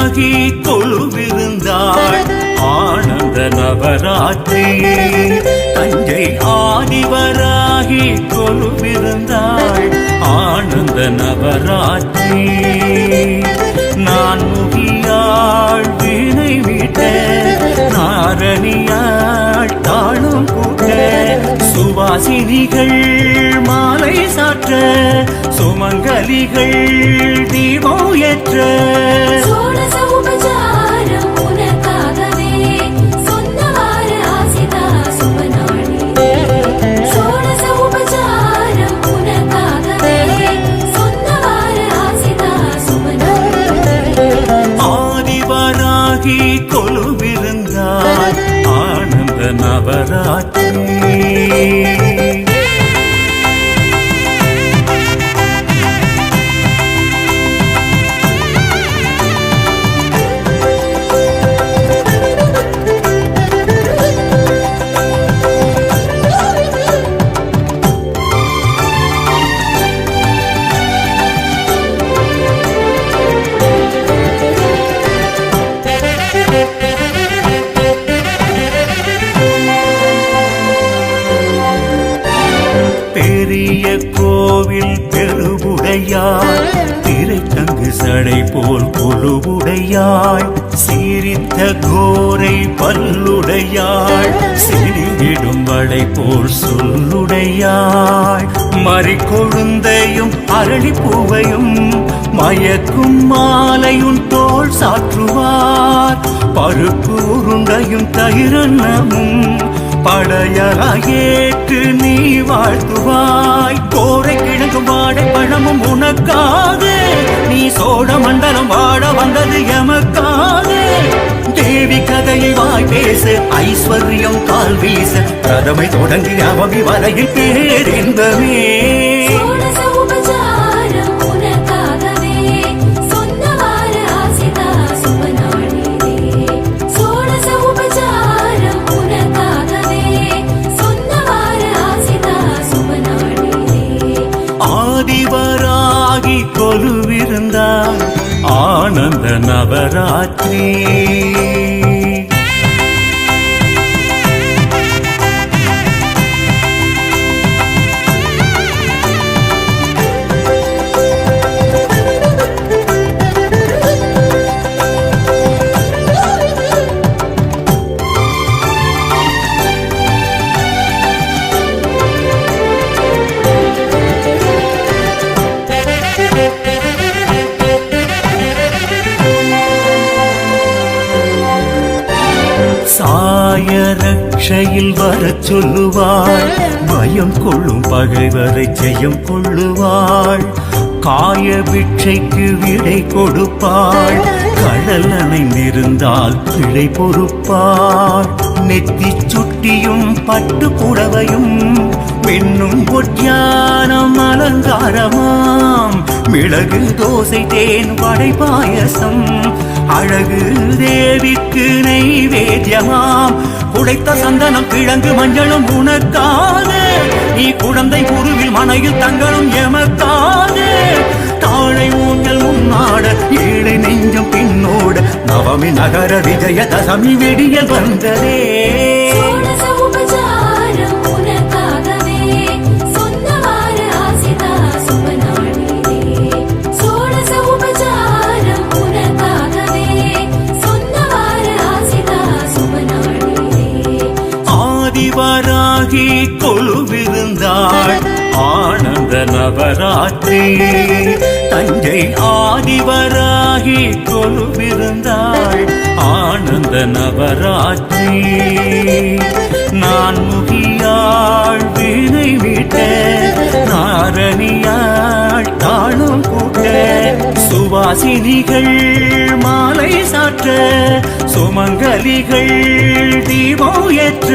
ஆதிவராகி கொலுவிருந்தாள் ஆனந்த நவராத்திரி. தஞ்சை ஆதிவராகி கொலுவிருந்தாள் ஆனந்த நவராத்திரி. நான் முகியாள் வீணை மீட்ட நாரணியாள் தாளும் கூட்ட சுவாசினிகள் மாலை சாற்ற சுமங்கலிகள் தீபம் ஏற்ற ஆதிவராகி கொலுவிருந்தாள் ஆனந்த நவராத்திரி. பெரிய கோவில் பெருவுடையாய் திரைத்தங்கு சடை போல் கொலுவுடையாய் சீரித்த கோரை பல்லுடையாய் சிறிவிடும் வடை போல் சொல்லுடையாய் மறிக்கொழுந்தையும் அரளிப்பூவையும் மயக்கும் மாலையும் தோள் சாற்றுவார் பருப்பு உருண்டையும் தயிரன்னமும் படையலாயேற்று நீ வாழ்த்துவாய். கோரை கிழங்கும் வாடை பழமும் உனக்காக நீ சோழ மண்டலம் வாழ வந்தது எமக்காக. தேவி கதையை வாய் பேச ஐஸ்வர்யம் கால் வீச பிரதமை தொடங்கி அவமி வரையில் பேரின்பமே. ஆதிவராகி கொலுவிருந்தாள் ஆனந்த நவராத்திரி. சாய ரட்சையில் வரச் சொல்லுவாள் பயம் கொள்ளும் பகைவரை ஜெயம் கொள்ளுவாள். காய பிட்சைக்கு விடை கொடுப்பாள் கடல் அணைந்திருந்தால் பிழை பொறுப்பாள். நெத்தி சுட்டியும் பட்டு புடவையும் பெண்ணும் பொற்யானம் அலங்காரமாம் மிளகு தோசை தேன் வடை பாயசம் அழகு தேவிக்கு நைவேத்தியமாம். உடைத்த சந்தனம் கிழங்கு மஞ்சளும் உனக்காக நீ குழந்தை குருவில் மனையில் தங்களும் எமக்காக. தாழை ஊஞ்சல் முன்னாட ஏழை நெஞ்சம் பின்னோட நவமி நகர விஜய தசமி வெடியல் வந்ததே. ஆதிவராகி கொலுவிருந்தாள் ஆனந்த நவராத்திரி. தஞ்சை ஆதிவராகி கொலுவிருந்தாள் ஆனந்த நவராத்திரி. நான் முகியாள் வீணை மீட்ட நாரணியாள் தாளும் கூட்ட சுவாசினிகள் மாலை சாற்ற சுமங்கலிகள் தீபம் ஏற்ற